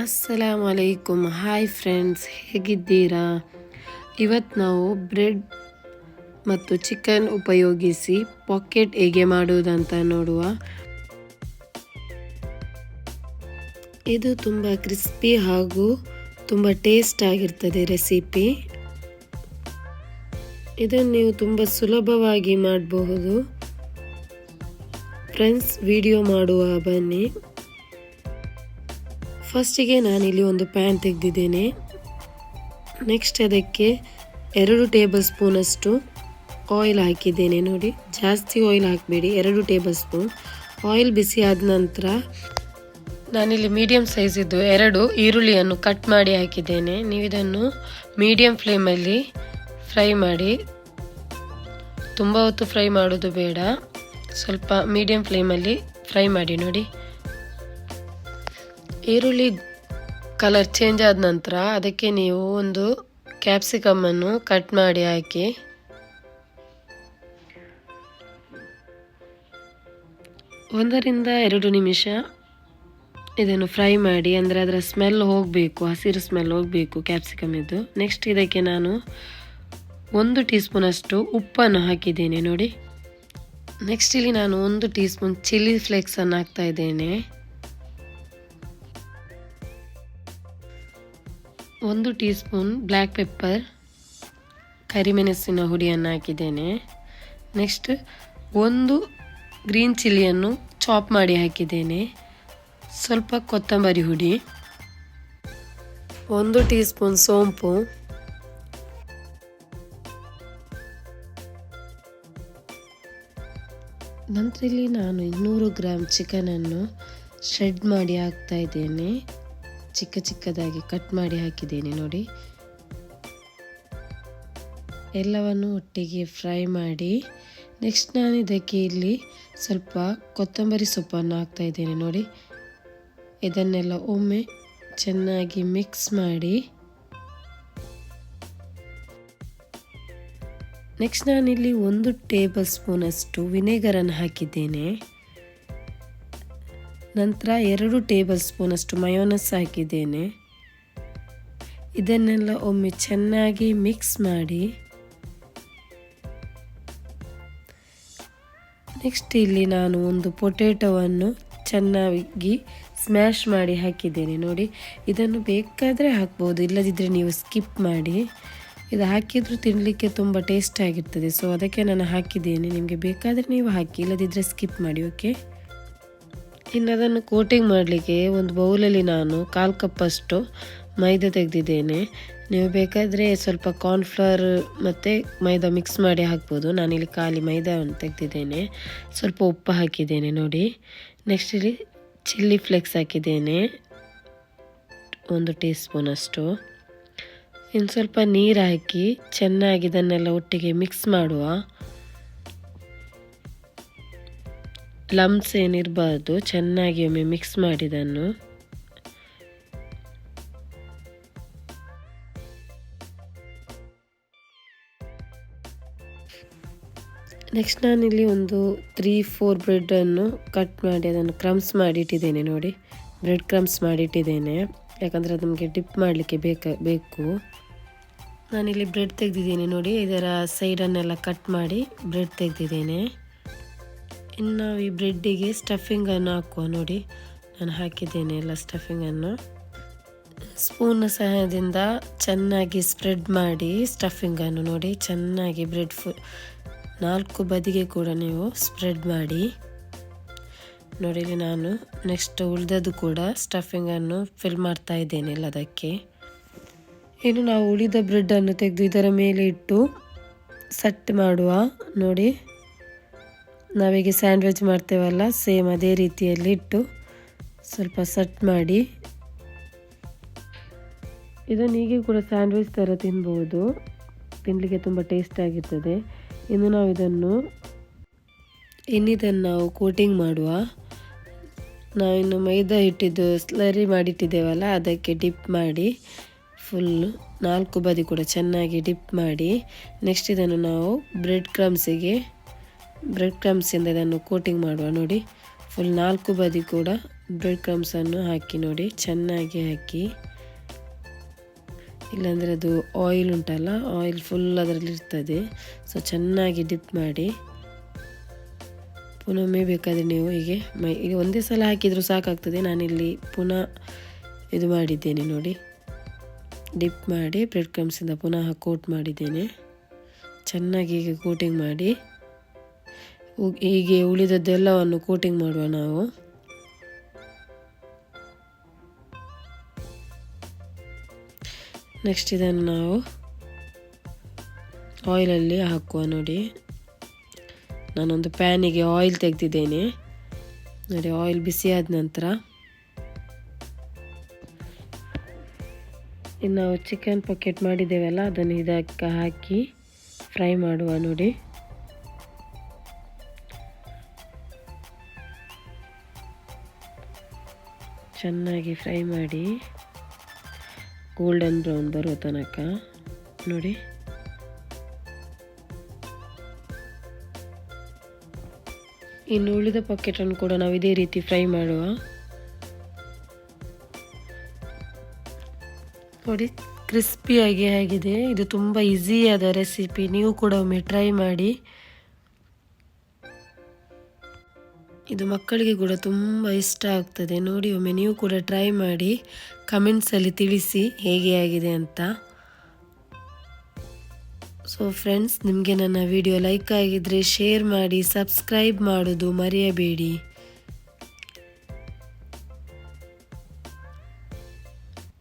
ಅಸ್ಸಲಾಮು ಅಲೈಕುಮ್. Hi friends, ಹೇಗಿದ್ದೀರಾ? ಇವತ್ತು ನಾವು ಬ್ರೆಡ್ ಮತ್ತು ಚಿಕನ್ ಉಪಯೋಗಿಸಿ ಪಾಕೆಟ್ ಹೇಗೆ ಮಾಡುವುದಂತ ನೋಡುವ. ಇದು ತುಂಬ ಕ್ರಿಸ್ಪಿ ಹಾಗೂ ತುಂಬ ಟೇಸ್ಟ್ ಆಗಿರ್ತದೆ ರೆಸಿಪಿ. ಇದನ್ನು ನೀವು ತುಂಬ ಸುಲಭವಾಗಿ ಮಾಡಬಹುದು. ಫ್ರೆಂಡ್ಸ್, ವಿಡಿಯೋ ಮಾಡುವ ಬನ್ನಿ. ಫಸ್ಟಿಗೆ ನಾನಿಲ್ಲಿ ಒಂದು ಪ್ಯಾನ್ ತೆಗೆದಿದ್ದೇನೆ. ನೆಕ್ಸ್ಟ್ ಅದಕ್ಕೆ 2 ಟೇಬಲ್ ಸ್ಪೂನಷ್ಟು ಆಯಿಲ್ ಹಾಕಿದ್ದೇನೆ. ನೋಡಿ, ಜಾಸ್ತಿ ಆಯಿಲ್ ಹಾಕಬೇಡಿ, 2 ಟೇಬಲ್ ಸ್ಪೂನ್. ಆಯಿಲ್ ಬಿಸಿ ಆದ ನಂತರ ನಾನಿಲ್ಲಿ ಮೀಡಿಯಮ್ ಸೈಜಿದ್ದು 2 ಈರುಳ್ಳಿಯನ್ನು ಕಟ್ ಮಾಡಿ ಹಾಕಿದ್ದೇನೆ. ನೀವು ಇದನ್ನು ಮೀಡಿಯಮ್ ಫ್ಲೇಮಲ್ಲಿ ಫ್ರೈ ಮಾಡಿ, ತುಂಬ ಹೊತ್ತು ಫ್ರೈ ಮಾಡೋದು ಬೇಡ, ಸ್ವಲ್ಪ ಮೀಡಿಯಮ್ ಫ್ಲೇಮಲ್ಲಿ ಫ್ರೈ ಮಾಡಿ. ನೋಡಿ, ಈರುಳ್ಳಿ ಕಲರ್ ಚೇಂಜ್ ಆದ ನಂತರ ಅದಕ್ಕೆ ನೀವು ಒಂದು ಕ್ಯಾಪ್ಸಿಕಮ್ಮನ್ನು ಕಟ್ ಮಾಡಿ ಹಾಕಿ. ಒಂದರಿಂದ 2 ನಿಮಿಷ ಇದನ್ನು ಫ್ರೈ ಮಾಡಿ, ಅಂದರೆ ಅದರ ಸ್ಮೆಲ್ ಹೋಗಬೇಕು, ಹಸಿರು ಸ್ಮೆಲ್ ಹೋಗಬೇಕು ಕ್ಯಾಪ್ಸಿಕಮ್ ಇದು. ನೆಕ್ಸ್ಟ್ ಇದಕ್ಕೆ ನಾನು 1 ಟೀ ಸ್ಪೂನಷ್ಟು ಉಪ್ಪನ್ನು ಹಾಕಿದ್ದೇನೆ. ನೋಡಿ, ನೆಕ್ಸ್ಟ್ ಇಲ್ಲಿ ನಾನು 1 ಟೀ ಸ್ಪೂನ್ ಚಿಲ್ಲಿ ಫ್ಲೇಕ್ಸನ್ನು ಹಾಕ್ತಾ ಇದ್ದೇನೆ. 1 ಟೀ ಸ್ಪೂನ್ ಬ್ಲ್ಯಾಕ್ ಪೆಪ್ಪರ್, ಕರಿಮೆಣಸಿನ ಹುಡಿಯನ್ನು ಹಾಕಿದ್ದೇನೆ. ನೆಕ್ಸ್ಟ್ 1 ಗ್ರೀನ್ ಚಿಲ್ಲಿಯನ್ನು ಚಾಪ್ ಮಾಡಿ ಹಾಕಿದ್ದೇನೆ. ಸ್ವಲ್ಪ ಕೊತ್ತಂಬರಿ ಹುಡಿ, 1 ಟೀ ಸ್ಪೂನ್ ಸೋಂಪು, ನಂತರ ಇಲ್ಲಿ ನಾನು 200 ಗ್ರಾಮ್ ಚಿಕನನ್ನು ಶ್ರೆಡ್ ಮಾಡಿ ಹಾಕ್ತಾ ಇದ್ದೇನೆ. ಚಿಕ್ಕದಾಗಿ ಕಟ್ ಮಾಡಿ ಹಾಕಿದ್ದೇನೆ. ನೋಡಿ, ಎಲ್ಲವನ್ನು ಒಟ್ಟಿಗೆ ಫ್ರೈ ಮಾಡಿ, ನೆಕ್ಸ್ಟ್ ನಾನು ಇದಕ್ಕೆ ಇಲ್ಲಿ ಸ್ವಲ್ಪ ಕೊತ್ತಂಬರಿ ಸೊಪ್ಪನ್ನು ಹಾಕ್ತಾ ಇದ್ದೇನೆ. ನೋಡಿ, ಇದನ್ನೆಲ್ಲ ಒಮ್ಮೆ ಚೆನ್ನಾಗಿ ಮಿಕ್ಸ್ ಮಾಡಿ, ನೆಕ್ಸ್ಟ್ ನಾನಿಲ್ಲಿ 1 ಟೇಬಲ್ ಸ್ಪೂನಷ್ಟು ವಿನೆಗರನ್ನು ಹಾಕಿದ್ದೇನೆ. ನಂತರ 2 ಟೇಬಲ್ ಸ್ಪೂನಷ್ಟು ಮಯೋನಸ್ ಹಾಕಿದ್ದೇನೆ. ಇದನ್ನೆಲ್ಲ ಒಮ್ಮೆ ಚೆನ್ನಾಗಿ ಮಿಕ್ಸ್ ಮಾಡಿ, ನೆಕ್ಸ್ಟ್ ಇಲ್ಲಿ ನಾನು 1 ಪೊಟೆಟೊವನ್ನು ಚೆನ್ನಾಗಿ ಸ್ಮ್ಯಾಶ್ ಮಾಡಿ ಹಾಕಿದ್ದೇನೆ. ನೋಡಿ, ಇದನ್ನು ಬೇಕಾದರೆ ಹಾಕ್ಬೋದು, ಇಲ್ಲದಿದ್ದರೆ ನೀವು ಸ್ಕಿಪ್ ಮಾಡಿ. ಇದು ಹಾಕಿದರೂ ತಿನ್ನಲಿಕ್ಕೆ ತುಂಬ ಟೇಸ್ಟ್ ಆಗಿರ್ತದೆ, ಸೊ ಅದಕ್ಕೆ ನಾನು ಹಾಕಿದ್ದೇನೆ. ನಿಮಗೆ ಬೇಕಾದರೆ ನೀವು ಹಾಕಿ, ಇಲ್ಲದಿದ್ದರೆ ಸ್ಕಿಪ್ ಮಾಡಿ. ಓಕೆ, ಇನ್ನು ಅದನ್ನು ಕೋಟಿಂಗ್ ಮಾಡಲಿಕ್ಕೆ ಒಂದು ಬೌಲಲ್ಲಿ ನಾನು 1/4 ಕಪ್ಪಷ್ಟು ಮೈದಾ ತೆಗೆದಿದ್ದೇನೆ. ನೀವು ಬೇಕಾದರೆ ಸ್ವಲ್ಪ ಕಾರ್ನ್ಫ್ಲವರ್ ಮತ್ತು ಮೈದಾ ಮಿಕ್ಸ್ ಮಾಡಿ ಹಾಕ್ಬೋದು. ನಾನಿಲ್ಲಿ ಖಾಲಿ ಮೈದಾವನ್ನು ತೆಗೆದಿದ್ದೇನೆ. ಸ್ವಲ್ಪ ಉಪ್ಪು ಹಾಕಿದ್ದೇನೆ. ನೋಡಿ, ನೆಕ್ಸ್ಟ್ ಇಲ್ಲಿ ಚಿಲ್ಲಿ ಫ್ಲೇಕ್ಸ್ ಹಾಕಿದ್ದೇನೆ 1 ಟೀ ಸ್ಪೂನಷ್ಟು. ಇನ್ನು ಸ್ವಲ್ಪ ನೀರು ಹಾಕಿ ಚೆನ್ನಾಗಿ ಇದನ್ನೆಲ್ಲ ಒಟ್ಟಿಗೆ ಮಿಕ್ಸ್ ಮಾಡುವ. ಲಮ್ಸ್ ಏನಿರಬಾರ್ದು, ಚೆನ್ನಾಗಿ ಒಮ್ಮೆ ಮಿಕ್ಸ್ ಮಾಡಿದನ್ನು. ನೆಕ್ಸ್ಟ್ ನಾನಿಲ್ಲಿ ಒಂದು 3-4 ಬ್ರೆಡ್ಡನ್ನು ಕಟ್ ಮಾಡಿ ಅದನ್ನು ಕ್ರಮ್ಸ್ ಮಾಡಿ ಇಟ್ಟಿದ್ದೇನೆ. ನೋಡಿ, ಬ್ರೆಡ್ ಕ್ರಮ್ಸ್ ಮಾಡಿ ಇಟ್ಟಿದ್ದೇನೆ, ಯಾಕಂದರೆ ಅದು ನಮಗೆ ಡಿಪ್ ಮಾಡಲಿಕ್ಕೆ ಬೇಕು. ನಾನಿಲ್ಲಿ ಬ್ರೆಡ್ ತೆಗೆದಿದ್ದೇನೆ. ನೋಡಿ, ಇದರ ಸೈಡನ್ನೆಲ್ಲ ಕಟ್ ಮಾಡಿ ಬ್ರೆಡ್ ತೆಗೆದಿದ್ದೇನೆ. ಇನ್ನು ನಾವು ಈ ಬ್ರೆಡ್ಡಿಗೆ ಸ್ಟಫಿಂಗನ್ನು ಹಾಕುವ. ನೋಡಿ, ನಾನು ಹಾಕಿದ್ದೇನೆ ಎಲ್ಲ ಸ್ಟಫಿಂಗನ್ನು. ಸ್ಪೂನ್ನ ಸಹಾಯದಿಂದ ಚೆನ್ನಾಗಿ ಸ್ಪ್ರೆಡ್ ಮಾಡಿ ಸ್ಟಫಿಂಗನ್ನು. ನೋಡಿ, ಚೆನ್ನಾಗಿ ಬ್ರೆಡ್ 4 ಬದಿಗೆ ಕೂಡ ನೀವು ಸ್ಪ್ರೆಡ್ ಮಾಡಿ. ನೋಡಿ, ಇಲ್ಲಿ ನಾನು ನೆಕ್ಸ್ಟ್ ಉಳಿದದ್ದು ಕೂಡ ಸ್ಟಫಿಂಗನ್ನು ಫಿಲ್ ಮಾಡ್ತಾ ಇದ್ದೇನೆ ಎಲ್ಲದಕ್ಕೆ. ಇನ್ನು ನಾವು ಉಳಿದ ಬ್ರೆಡ್ಡನ್ನು ತೆಗೆದು ಇದರ ಮೇಲೆ ಇಟ್ಟು ಸೆಟ್ ಮಾಡುವ. ನೋಡಿ, ನಾವೀಗ ಸ್ಯಾಂಡ್ವಿಚ್ ಮಾಡ್ತೇವಲ್ಲ, ಸೇಮ್ ಅದೇ ರೀತಿಯಲ್ಲಿ ಇಟ್ಟು ಸ್ವಲ್ಪ ಸೆಟ್ ಮಾಡಿ. ಇದನ್ನು ಹೀಗೆ ಕೂಡ ಸ್ಯಾಂಡ್ವಿಚ್ ಥರ ತಿನ್ಬೋದು, ತಿನ್ನಲಿಕ್ಕೆ ತುಂಬ ಟೇಸ್ಟ್ ಆಗಿರ್ತದೆ. ಇನ್ನು ನಾವು ಇದನ್ನು ನಾವು ಕೋಟಿಂಗ್ ಮಾಡುವ. ನಾವಿನ್ನು ಮೈದಾ ಹಿಟ್ಟಿದ್ದು ಸ್ಲರಿ ಮಾಡಿಟ್ಟಿದ್ದೇವಲ್ಲ, ಅದಕ್ಕೆ ಡಿಪ್ ಮಾಡಿ ಫುಲ್ 4 ಬದಿ ಕೂಡ ಚೆನ್ನಾಗಿ ಡಿಪ್ ಮಾಡಿ, ನೆಕ್ಸ್ಟ್ ಇದನ್ನು ನಾವು ಬ್ರೆಡ್ ಕ್ರಮ್ಸಿಂದ ಇದನ್ನು ಕೋಟಿಂಗ್ ಮಾಡುವ. ನೋಡಿ, ಫುಲ್ 4 ಬದಿ ಕೂಡ ಬ್ರೆಡ್ ಕ್ರಮ್ಸನ್ನು ಹಾಕಿ ನೋಡಿ, ಚೆನ್ನಾಗಿ ಹಾಕಿ. ಇಲ್ಲಾಂದರೆ ಅದು ಆಯಿಲ್ ಉಂಟಲ್ಲ, ಆಯಿಲ್ ಫುಲ್ ಅದರಲ್ಲಿ ಇರ್ತದೆ. ಸೊ ಚೆನ್ನಾಗಿ ಡಿಪ್ ಮಾಡಿ. ಪುನೊಮ್ಮೆ ಬೇಕಾದರೆ ನೀವು ಈಗ ಒಂದೇ ಸಲ ಹಾಕಿದರೂ ಸಾಕಾಗ್ತದೆ. ನಾನಿಲ್ಲಿ ಪುನಃ ಇದು ಮಾಡಿದ್ದೇನೆ ನೋಡಿ, ಡಿಪ್ ಮಾಡಿ ಬ್ರೆಡ್ ಕ್ರಮ್ಸಿಂದ ಪುನಃ ಕೋಟ್ ಮಾಡಿದ್ದೇನೆ. ಚೆನ್ನಾಗಿ ಹೀಗೆ ಕೋಟಿಂಗ್ ಮಾಡಿ, ಹೀಗೆ ಉಳಿದದ್ದೆಲ್ಲವನ್ನು ಕೋಟಿಂಗ್ ಮಾಡುವ ನಾವು. ನೆಕ್ಸ್ಟ್ ಇದನ್ನು ನಾವು ಆಯಿಲಲ್ಲಿ ಹಾಕುವ ನೋಡಿ. ನಾನೊಂದು ಪ್ಯಾನಿಗೆ ಆಯಿಲ್ ತೆಗೆದಿದ್ದೇನೆ ನೋಡಿ. ಆಯಿಲ್ ಬಿಸಿ ಆದ ನಂತರ ಇನ್ನು ನಾವು ಚಿಕನ್ ಪಾಕೆಟ್ ಮಾಡಿದ್ದೇವಲ್ಲ, ಅದನ್ನು ಇದಕ್ಕೆ ಹಾಕಿ ಫ್ರೈ ಮಾಡುವ ನೋಡಿ. ಚೆನ್ನಾಗಿ ಫ್ರೈ ಮಾಡಿ ಗೋಲ್ಡನ್ ಬ್ರೌನ್ ಬರೋ ತನಕ ನೋಡಿ. ಇನ್ನು ಉಳಿದ ಪಾಕೆಟನ್ನು ಕೂಡ ನಾವು ಇದೇ ರೀತಿ ಫ್ರೈ ಮಾಡುವ ನೋಡಿ. ಕ್ರಿಸ್ಪಿಯಾಗಿ ಆಗಿದೆ. ಇದು ತುಂಬ ಈಸಿಯಾದ ರೆಸಿಪಿ, ನೀವು ಕೂಡ ಒಮ್ಮೆ ಟ್ರೈ ಮಾಡಿ. ಇದು ಮಕ್ಕಳಿಗೆ ಕೂಡ ತುಂಬ ಇಷ್ಟ ಆಗ್ತದೆ. ನೋಡಿ, ಒಮ್ಮೆ ನೀವು ಕೂಡ ಟ್ರೈ ಮಾಡಿ, ಕಮೆಂಟ್ಸಲ್ಲಿ ತಿಳಿಸಿ ಹೇಗೆ ಆಗಿದೆ ಅಂತ. ಸೊ ಫ್ರೆಂಡ್ಸ್, ನಿಮಗೆ ನನ್ನ ವಿಡಿಯೋ ಲೈಕ್ ಆಗಿದ್ದರೆ ಶೇರ್ ಮಾಡಿ, ಸಬ್ಸ್ಕ್ರೈಬ್ ಮಾಡೋದು ಮರೆಯಬೇಡಿ.